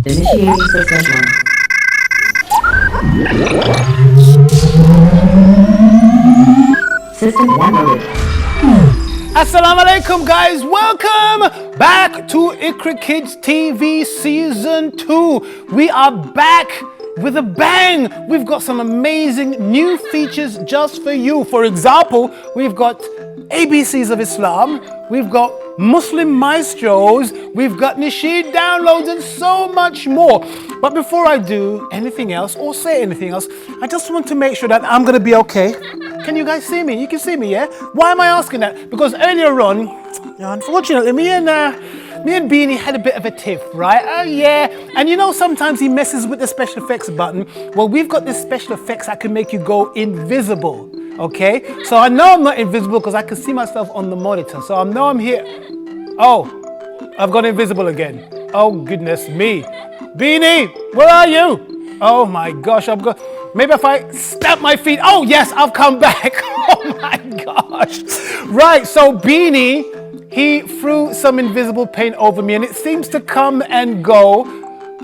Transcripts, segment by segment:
Initiating system 1. System 1 loaded. Assalamu alaikum guys, welcome back to IQRA Kids TV Season 2. We are back with a bang. We've got some amazing new features just for you. For example, we've got ABCs of Islam, we've got Muslim maestros, we've got Nasheed downloads and so much more. But before I do anything else or say anything else, I just want to make sure that I'm gonna be okay. Can you guys see me? You can see me, yeah? Why am I asking that? Because earlier on, unfortunately, me and Beanie had a bit of a tiff, right? Yeah, and you know sometimes he messes with the special effects button. Well, we've got this special effects that can make you go invisible, okay? So I know I'm not invisible because I can see myself on the monitor. So I know I'm here. Oh, I've gone invisible again. Oh, goodness me. Beanie, where are you? Oh my gosh, I've got... Maybe if I stamp my feet. Oh yes, I've come back. Oh my gosh. Right, so Beanie, he threw some invisible paint over me and it seems to come and go.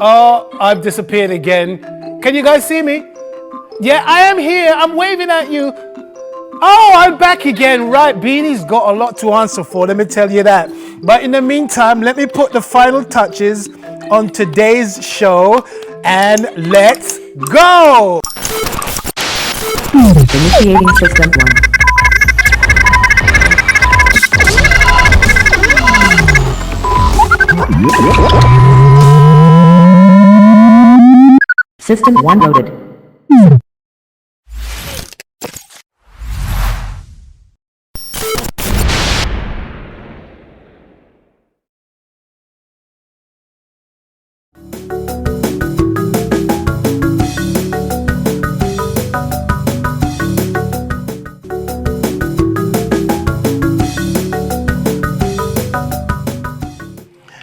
Oh, I've disappeared again. Can you guys see me? Yeah, I am here. I'm waving at you. Oh, I'm back again. Right, Beanie's got a lot to answer for, let me tell you that. But in the meantime, let me put the final touches on today's show and let's go. Initiating system 1. System 1 loaded.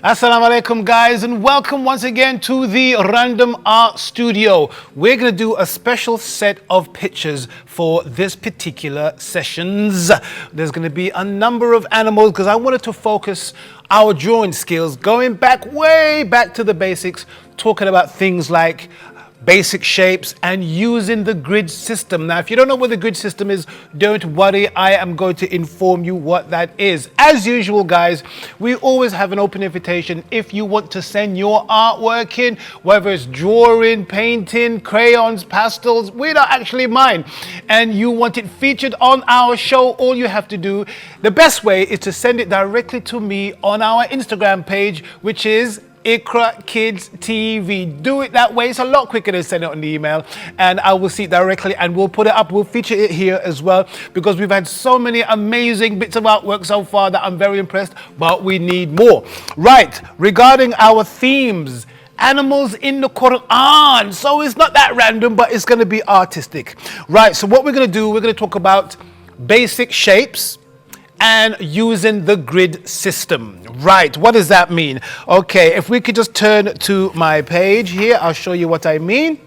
Assalamu alaikum guys and welcome once again to the Random Art Studio. We're going to do a special set of pictures for this particular sessions. There's going to be a number of animals because I wanted to focus our drawing skills going back, way back to the basics, talking about things like basic shapes and using the grid system. Now, if you don't know what the grid system is, don't worry, I am going to inform you what that is. As usual, guys, we always have an open invitation if you want to send your artwork in, whether it's drawing, painting, crayons, pastels, we don't actually mind, and you want it featured on our show. All you have to do, the best way is to send it directly to me on our Instagram page, which is IQRA Kids TV. Do it that way. It's a lot quicker than send it on the email and I will see it directly and we'll put it up. We'll feature it here as well because we've had so many amazing bits of artwork so far that I'm very impressed, but we need more. Right, regarding our themes, animals in the Quran. So it's not that random, but it's going to be artistic. Right, so what we're going to do, we're going to talk about basic shapes and using the grid system. Right, what does that mean? Okay, if we could just turn to my page here, I'll show you what I mean.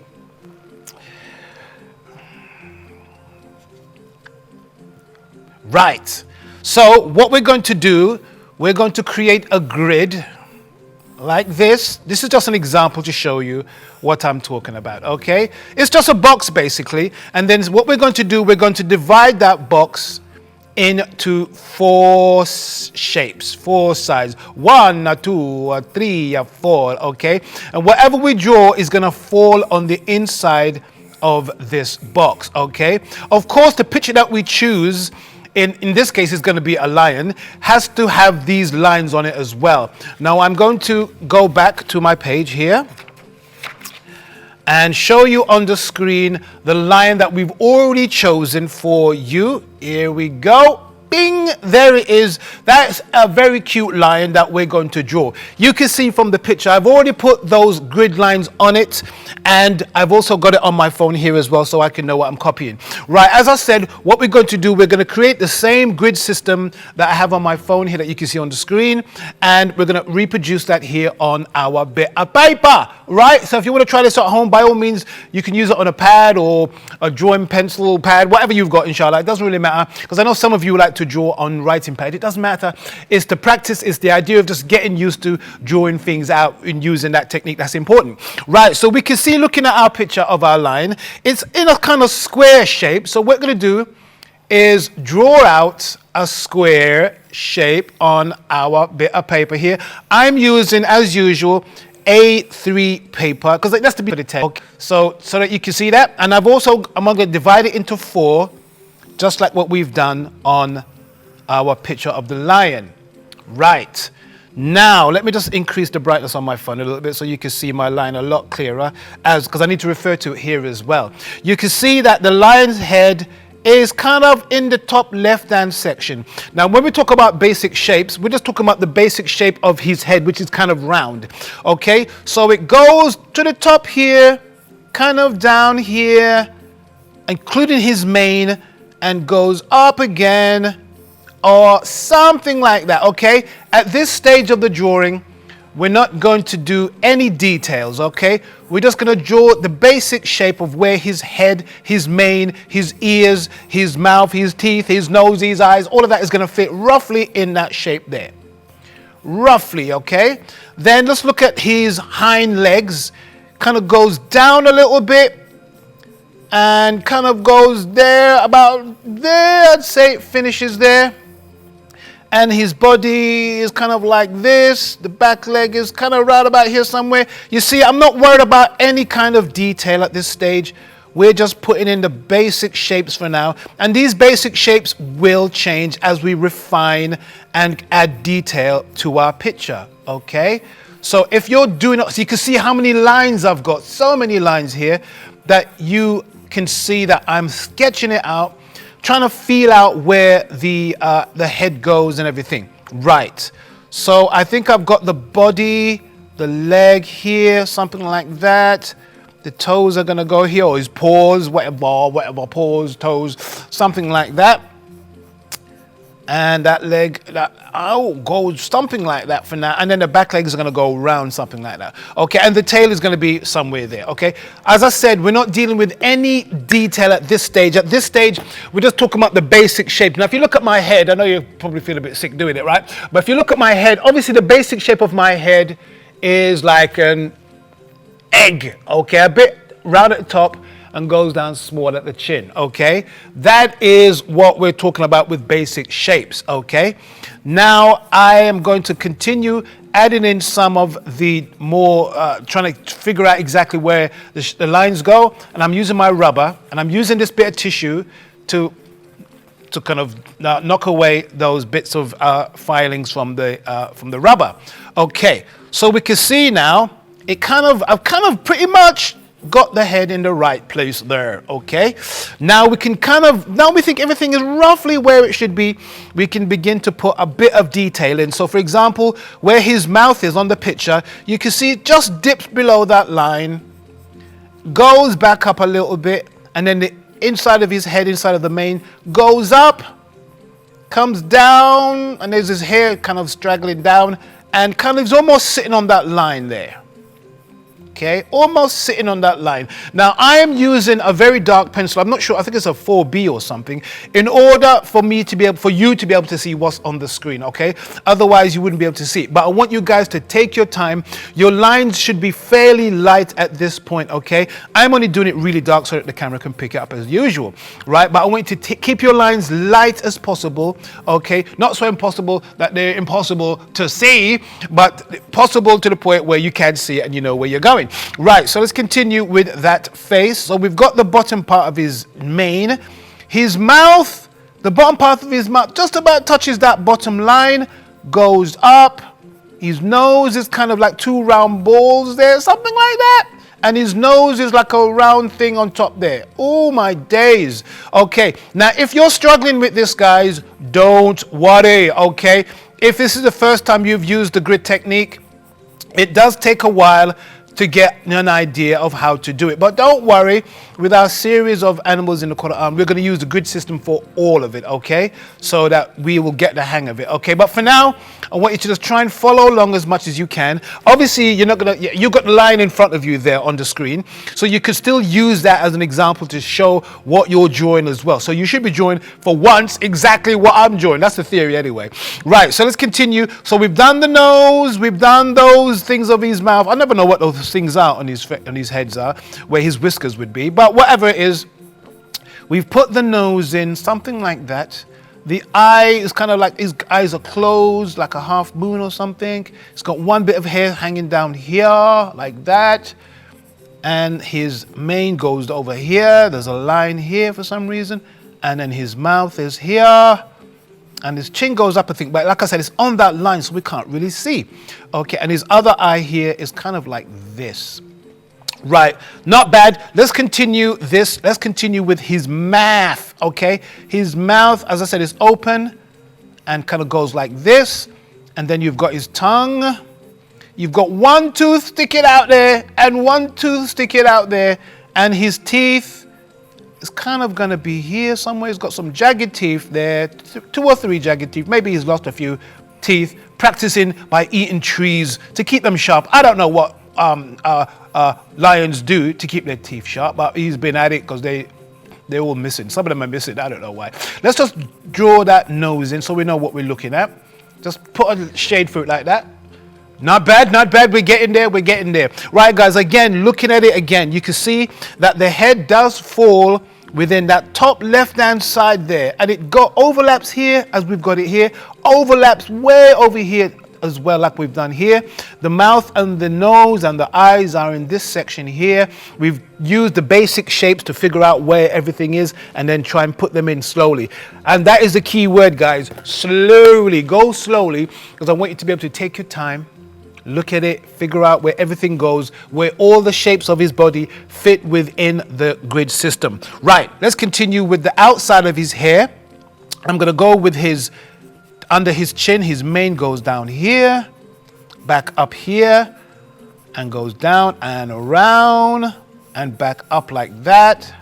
Right, so what we're going to do, we're going to create a grid like this. This is just an example to show you what I'm talking about, okay? It's just a box basically, and then what we're going to do, we're going to divide that box into 4 shapes, 4 sides, 1, 2, 3, 4, okay? And whatever we draw is gonna fall on the inside of this box, okay? Of course, the picture that we choose, in this case is gonna be a lion, has to have these lines on it as well. Now I'm going to go back to my page here and show you on the screen the line that we've already chosen for you. Here we go. Bing, there it is. That's a very cute lion that we're going to draw. You can see from the picture, I've already put those grid lines on it, and I've also got it on my phone here as well so I can know what I'm copying. Right, as I said, what we're going to do, we're going to create the same grid system that I have on my phone here that you can see on the screen, and we're going to reproduce that here on our bit of paper, right? So if you want to try this at home, by all means, you can use it on a pad or a drawing pencil pad, whatever you've got, inshallah. It doesn't really matter, because I know some of you like to to draw on writing pad. It doesn't matter. It's the practice. It's the idea of just getting used to drawing things out and using that technique that's important. Right, so we can see, looking at our picture of our line, it's in a kind of square shape. So what we're going to do is draw out a square shape on our bit of paper here. I'm using, as usual, A3 paper, because that's to be the tech. Okay. So that you can see that. And I'm going to divide it into 4, just like what we've done on our picture of the lion. Right. Now, let me just increase the brightness on my phone a little bit so you can see my line a lot clearer, because I need to refer to it here as well. You can see that the lion's head is kind of in the top left-hand section. Now, when we talk about basic shapes, we're just talking about the basic shape of his head, which is kind of round. Okay, so it goes to the top here, kind of down here, including his mane, and goes up again, or something like that. Okay, at this stage of the drawing, we're not going to do any details, okay? We're just going to draw the basic shape of where his head, his mane, his ears, his mouth, his teeth, his nose, his eyes, all of that is going to fit roughly in that shape there. Roughly, okay? Then let's look at his hind legs. Kind of goes down a little bit and kind of goes there, about there, I'd say it finishes there. And his body is kind of like this. The back leg is kind of right about here somewhere. You see, I'm not worried about any kind of detail at this stage. We're just putting in the basic shapes for now. And these basic shapes will change as we refine and add detail to our picture, okay? So if you're doing it, so you can see how many lines I've got. So many lines here that you can see that I'm sketching it out, trying to feel out where the head goes and everything. Right. So I think I've got the body, the leg here, something like that. The toes are going to go here, or his paws, whatever, paws, toes, something like that. And that leg, goes something like that for now. And then the back legs are going to go round, something like that. Okay, and the tail is going to be somewhere there, okay? As I said, we're not dealing with any detail at this stage. At this stage, we're just talking about the basic shape. Now, if you look at my head, I know you probably feel a bit sick doing it, right? But if you look at my head, obviously the basic shape of my head is like an egg, okay? A bit round at the top and goes down small at the chin, okay? That is what we're talking about with basic shapes, okay? Now, I am going to continue adding in some of the more, trying to figure out exactly where the lines go, and I'm using my rubber, and I'm using this bit of tissue to kind of knock away those bits of filings from the rubber. Okay, so we can see now, I've kind of pretty much got the head in the right place there, okay? Now we can now we think everything is roughly where it should be. We can begin to put a bit of detail in. So for example, where his mouth is on the picture, you can see it just dips below that line, goes back up a little bit, and then the inside of his head, inside of the mane, goes up, comes down, and there's his hair kind of straggling down, and kind of is almost sitting on that line there. Okay, almost sitting on that line. Now I am using a very dark pencil. I'm not sure. I think it's a 4B or something. In order for you to be able to see what's on the screen. Okay. Otherwise, you wouldn't be able to see it. But I want you guys to take your time. Your lines should be fairly light at this point. Okay. I'm only doing it really dark so that the camera can pick it up as usual, right? But I want you to keep your lines light as possible. Okay. Not so impossible that they're impossible to see, but possible to the point where you can see it and you know where you're going. Right, so let's continue with that face. So we've got the bottom part of his mane. His mouth, the bottom part of his mouth just about touches that bottom line, goes up. His nose is kind of like 2 round balls there, something like that. And his nose is like a round thing on top there. Oh my days. Okay, now if you're struggling with this, guys, don't worry, okay? If this is the first time you've used the grid technique, it does take a while to get an idea of how to do it. But don't worry, with our series of animals in the Quran, we're going to use the grid system for all of it, okay? So that we will get the hang of it, okay? But for now, I want you to just try and follow along as much as you can. Obviously, you've got the line in front of you there on the screen, so you could still use that as an example to show what you're drawing as well. So you should be drawing for once exactly what I'm drawing. That's the theory anyway. Right, so let's continue. So we've done the nose, we've done those things of his mouth. I never know what those things are on his heads are, where his whiskers would be, but whatever it is, we've put the nose in, something like that. The eye is kind of like, his eyes are closed, like a half moon or something. It's got one bit of hair hanging down here, like that. And his mane goes over here. There's a line here for some reason. And then his mouth is here. And his chin goes up, I think. But like I said, it's on that line, so we can't really see. Okay, and his other eye here is kind of like this. Right, not bad. Let's continue this. Let's continue with his mouth, okay? His mouth, as I said, is open and kind of goes like this. And then you've got his tongue. You've got one tooth sticking out there and one tooth sticking out there. And his teeth is kind of going to be here somewhere. He's got some jagged teeth there, 2 or 3 jagged teeth. Maybe he's lost a few teeth, practicing by eating trees to keep them sharp. I don't know what lions do to keep their teeth sharp, but he's been at it because they're all missing. Some of them are missing. I don't know why. Let's just draw that nose in so we know what we're looking at. Just put a shade through it like that. Not bad, not bad. We're getting there, we're getting there. Right, guys, again, looking at it again, you can see that the head does fall within that top left-hand side there. And it overlaps here, as we've got it here, overlaps way over here as well, like we've done here. The mouth and the nose and the eyes are in this section here. We've used the basic shapes to figure out where everything is and then try and put them in slowly. And that is the key word, guys. Slowly, go slowly, because I want you to be able to take your time, look at it, figure out where everything goes, where all the shapes of his body fit within the grid system. Right, let's continue with the outside of his hair. I'm going to go with under his chin. His mane goes down here, back up here, and goes down and around and back up like that.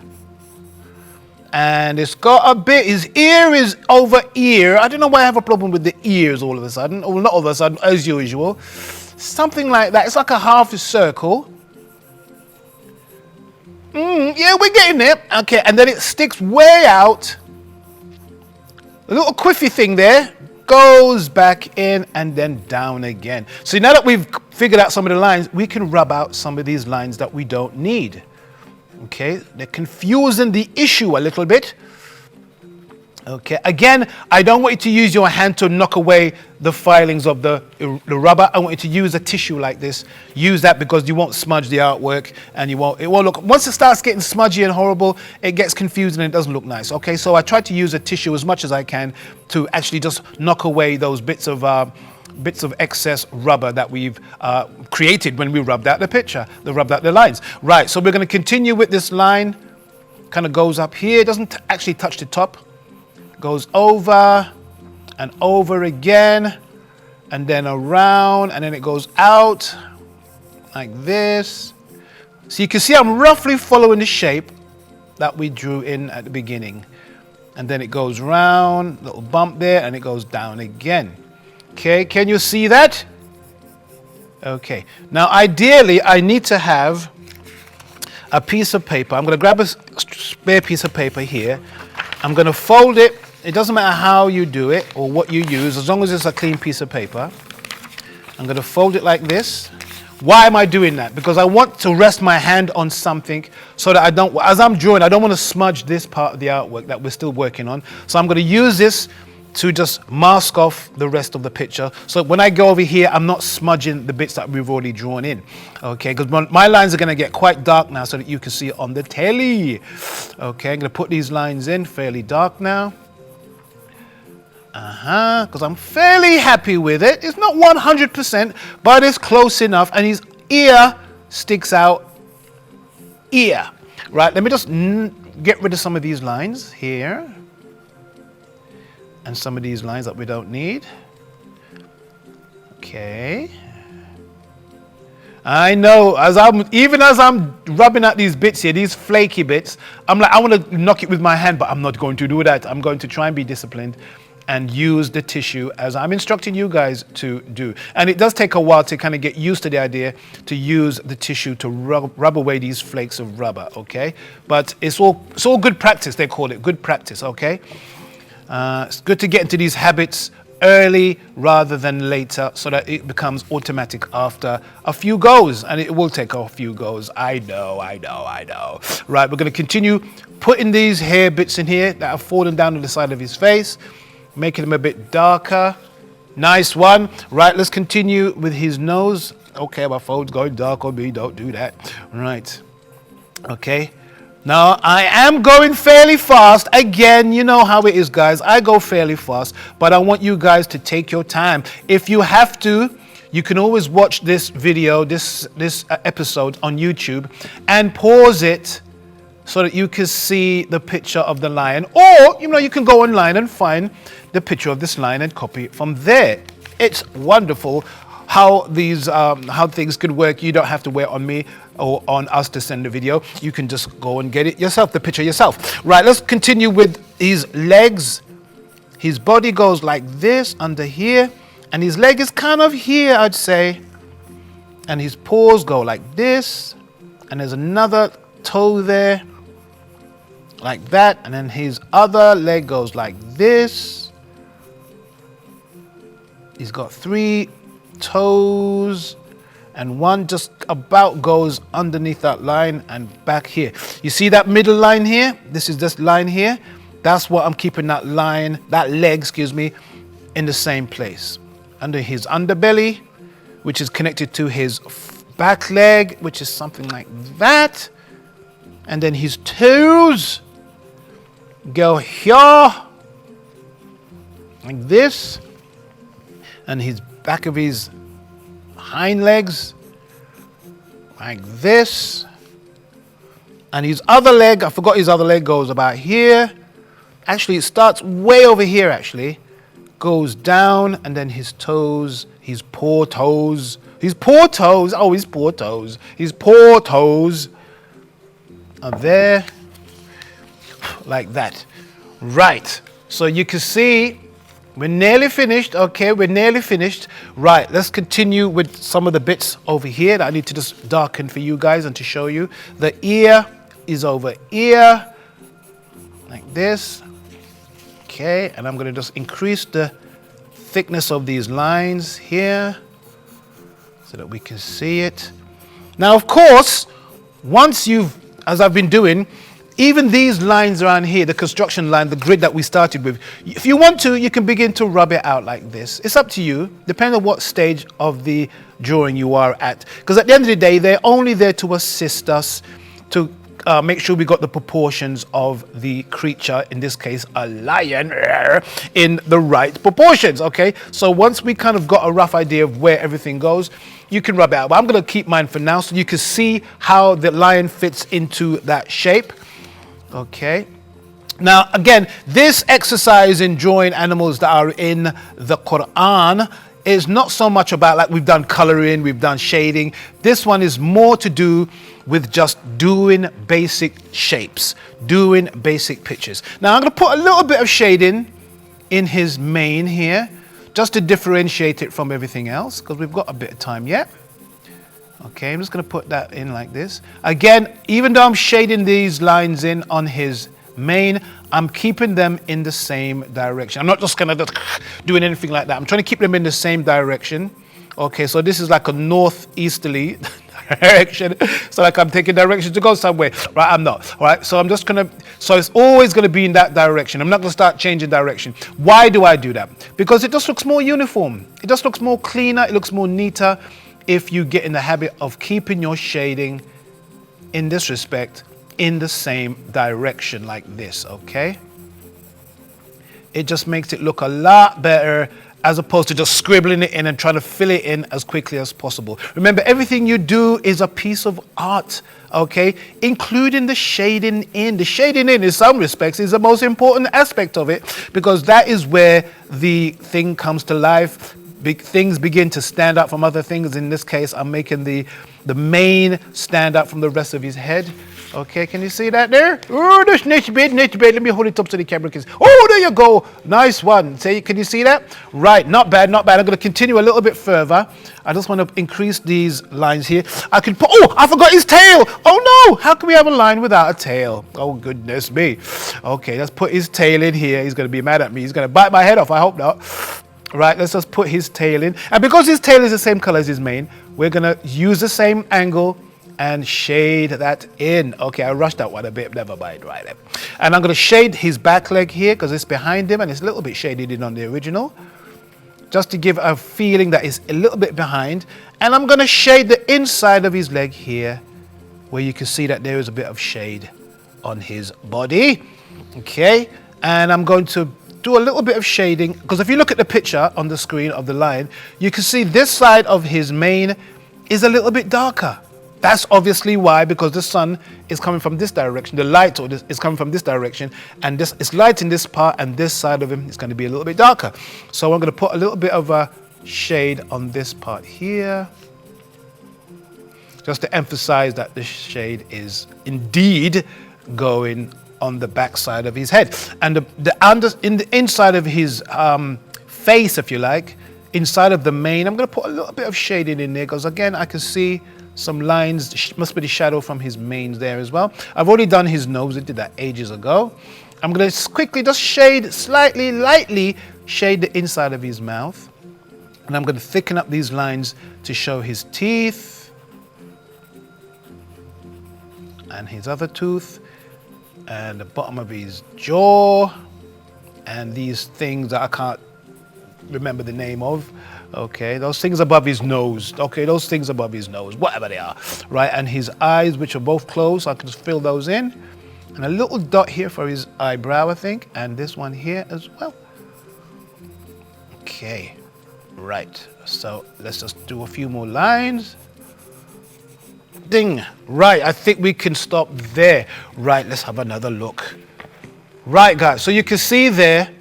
And it's got a bit, his ear is over ear. I don't know why I have a problem with the ears all of a sudden. Well, not all of a sudden, as usual. Something like that. It's like a half a circle. Yeah, we're getting there. Okay, and then it sticks way out. A little quiffy thing there. Goes back in and then down again. So now that we've figured out some of the lines, we can rub out some of these lines that we don't need. Okay, they're confusing the issue a little bit. Okay, again, I don't want you to use your hand to knock away the filings of the rubber. I want you to use a tissue like this. Use that because you won't smudge the artwork and it won't look, once it starts getting smudgy and horrible, it gets confusing and it doesn't look nice. Okay, so I try to use a tissue as much as I can to actually just knock away those bits of excess rubber that we've created when we rubbed out the picture, rubbed out the lines. Right, so we're going to continue with this line. Kind of goes up here, doesn't actually touch the top. Goes over and over again, and then around, and then it goes out like this. So you can see I'm roughly following the shape that we drew in at the beginning. And then it goes round, little bump there, and it goes down again. Okay, can you see that? Okay, now ideally I need to have a piece of paper. I'm going to grab a spare piece of paper here. I'm going to fold it. It doesn't matter how you do it or what you use, as long as it's a clean piece of paper. I'm going to fold it like this. Why am I doing that? Because I want to rest my hand on something so that I don't, as I'm drawing, I don't want to smudge this part of the artwork that we're still working on. So I'm going to use this to just mask off the rest of the picture. So when I go over here, I'm not smudging the bits that we've already drawn in. Okay, because my lines are going to get quite dark now so that you can see it on the telly. Okay, I'm going to put these lines in fairly dark now. Because I'm fairly happy with it. It's not 100%, but it's close enough. And his ear sticks out ear. Right, let me just get rid of some of these lines here. And some of these lines that we don't need. Okay. I know, even as I'm rubbing out these bits here, these flaky bits, I'm like, I want to knock it with my hand, but I'm not going to do that. I'm going to try and be disciplined and use the tissue as I'm instructing you guys to do. And it does take a while to kind of get used to the idea to use the tissue to rub away these flakes of rubber, okay? But it's all good practice, they call it, good practice, okay? It's good to get into these habits early rather than later so that it becomes automatic after a few goes, and it will take a few goes. I know. Right, we're going to continue putting these hair bits in here that have fallen down on the side of his face, making them a bit darker. Nice one. Right, let's continue with his nose. Okay, my phone's going dark on me, don't do that. Right, okay. Now, I am going fairly fast. Again, you know how it is, guys. I go fairly fast, but I want you guys to take your time. If you have to, you can always watch this video, this episode on YouTube, and pause it so that you can see the picture of the lion. Or, you can go online and find the picture of this lion and copy it from there. It's wonderful how things could work. You don't have to wait on me or on us to send the video. You can just go and get it yourself, the picture yourself. Right, let's continue with his legs. His body goes like this under here, and his leg is kind of here, I'd say. And his paws go like this, and there's another toe there, like that, and then his other leg goes like this. He's got 3 toes, and one just about goes underneath that line and back here. You see that middle line here? This is this line here. That's what I'm keeping that leg, in the same place. Under his underbelly, which is connected to his back leg, which is something like that. And then his toes go here, like this. And his back of his hind legs, like this. And his other leg, I forgot his other leg, goes about here. Actually, it starts way over here, actually. Goes down, and then his toes, his poor toes are there, like that. Right, so you can see we're nearly finished. Okay, we're nearly finished. Right, let's continue with some of the bits over here that I need to just darken for you guys and to show you. The ear is over here, like this. Okay, and I'm going to just increase the thickness of these lines here so that we can see it. Now, of course, once as I've been doing, even these lines around here, the construction line, the grid that we started with, if you want to, you can begin to rub it out like this. It's up to you, depending on what stage of the drawing you are at. Because at the end of the day, they're only there to assist us to make sure we got the proportions of the creature, in this case, a lion, in the right proportions, okay? So once we kind of got a rough idea of where everything goes, you can rub it out. But I'm going to keep mine for now so you can see how the lion fits into that shape. Okay. Now, again, this exercise in drawing animals that are in the Quran is not so much about, like, we've done coloring, we've done shading. This one is more to do with just doing basic shapes, doing basic pictures. Now, I'm going to put a little bit of shading in his mane here, just to differentiate it from everything else, because we've got a bit of time yet. Okay, I'm just going to put that in like this. Again, even though I'm shading these lines in on his mane, I'm keeping them in the same direction. I'm not just going to doing anything like that. I'm trying to keep them in the same direction. Okay, so this is like a northeasterly direction. So like I'm taking direction to go somewhere. Right, I'm not. All right, so I'm just going to, so it's always going to be in that direction. I'm not going to start changing direction. Why do I do that? Because it just looks more uniform. It just looks more cleaner. It looks more neater if you get in the habit of keeping your shading, in this respect, in the same direction like this, okay? It just makes it look a lot better as opposed to just scribbling it in and trying to fill it in as quickly as possible. Remember, everything you do is a piece of art, okay? Including the shading in. The shading in some respects is the most important aspect of it, because that is where the thing comes to life. things begin to stand out from other things. In this case, I'm making the mane stand out from the rest of his head. Okay, can you see that there? Oh, this niche bit. Let me hold it up so the camera can see. Oh, there you go. Nice one. Can you see that? Right, not bad. I'm going to continue a little bit further. I just want to increase these lines here. I can put, oh, I forgot his tail. Oh no, how can we have a line without a tail? Oh, goodness me. Okay, let's put his tail in here. He's going to be mad at me. He's going to bite my head off. I hope not. Right, let's just put his tail in. And because his tail is the same color as his mane, we're going to use the same angle and shade that in. Okay, I rushed that one a bit, never mind, right. And I'm going to shade his back leg here because it's behind him and it's a little bit shaded in on the original, just to give a feeling that it's a little bit behind. And I'm going to shade the inside of his leg here, where you can see that there is a bit of shade on his body. Okay, and I'm going to do a little bit of shading, because if you look at the picture on the screen of the lion, you can see this side of his mane is a little bit darker. That's obviously why, because the sun is coming from this direction, the light is coming from this direction, and this is light in this part, and this side of him is going to be a little bit darker. So I'm going to put a little bit of a shade on this part here, just to emphasize that the shade is indeed going on the back side of his head. And in the inside of his face, if you like, inside of the mane, I'm going to put a little bit of shading in there, because again, I can see some lines, must be the shadow from his mane there as well. I've already done his nose, I did that ages ago. I'm going to quickly just shade, lightly shade the inside of his mouth. And I'm going to thicken up these lines to show his teeth and his other tooth and the bottom of his jaw and these things that I can't remember the name of. Okay, those things above his nose. Okay, those things above his nose, whatever they are, right? And his eyes, which are both closed, so I can just fill those in. And a little dot here for his eyebrow, I think, and this one here as well. Okay, right. So let's just do a few more lines. Ding. Right, I think we can stop there. Right, let's have another look. Right, guys, so you can see there,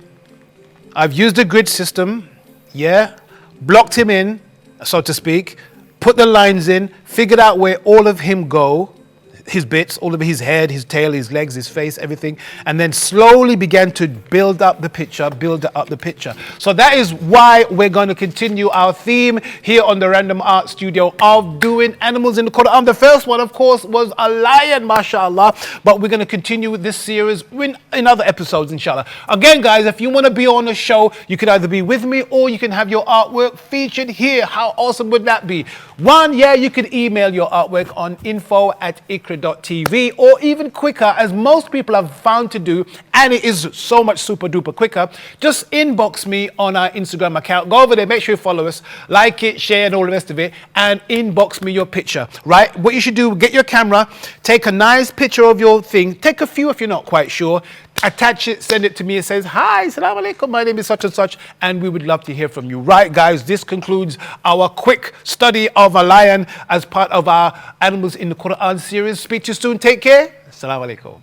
I've used the grid system, yeah? Blocked him in, so to speak, put the lines in, figured out where all of him go, his bits, all of his head, his tail, his legs, his face, everything, and then slowly began to build up the picture, So that is why we're going to continue our theme here on the Random Art Studio of doing animals in the Quran. The first one, of course, was a lion, mashallah, but we're going to continue with this series in other episodes, inshallah. Again, guys, if you want to be on the show, you can either be with me or you can have your artwork featured here. How awesome would that be? One, yeah, you can email your artwork on info@IQRA.TV, or even quicker, as most people have found to do, and it is so much super duper quicker, just inbox me on our Instagram account. Go over there, make sure you follow us, like it, share, and all the rest of it, and inbox me your picture, right? What you should do, get your camera, take a nice picture of your thing, take a few if you're not quite sure, attach it, send it to me. It says, hi, assalamu alaikum, my name is such and such, and we would love to hear from you. Right, guys, this concludes our quick study of a lion as part of our Animals in the Quran series. Speak to you soon. Take care. Assalamu alaikum.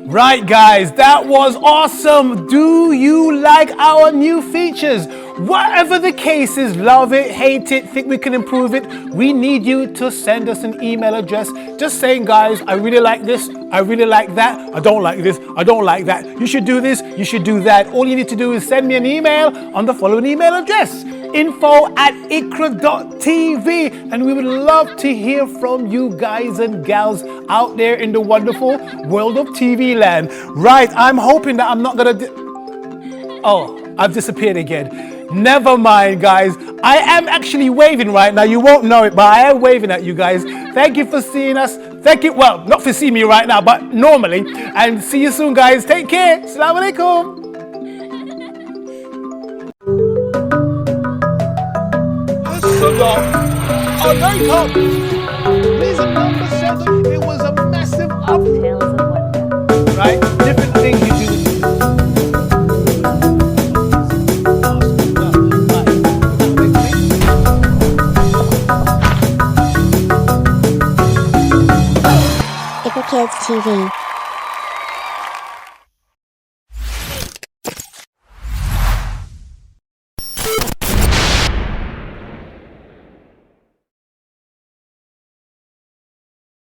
Right, guys, that was awesome. Do you like our new features? Whatever the case is, love it, hate it, think we can improve it, we need you to send us an email address just saying, guys, I really like this, I really like that, I don't like this, I don't like that, you should do this, you should do that. All you need to do is send me an email on the following email address: info@IQRA.TV, and we would love to hear from you guys and gals out there in the wonderful world of TV land. Right, I'm hoping that I'm not gonna oh, I've disappeared again. Never mind, guys. I am actually waving right now. You won't know it, but I am waving at you guys. Thank you for seeing us. Thank you. Well, not for seeing me right now, but normally. And see you soon, guys. Take care. Assalamu alaikum. Assalamu alaikum. season number 7, it was a massive up, Tales of wonder. right? Different things you do. IQRA Kids TV.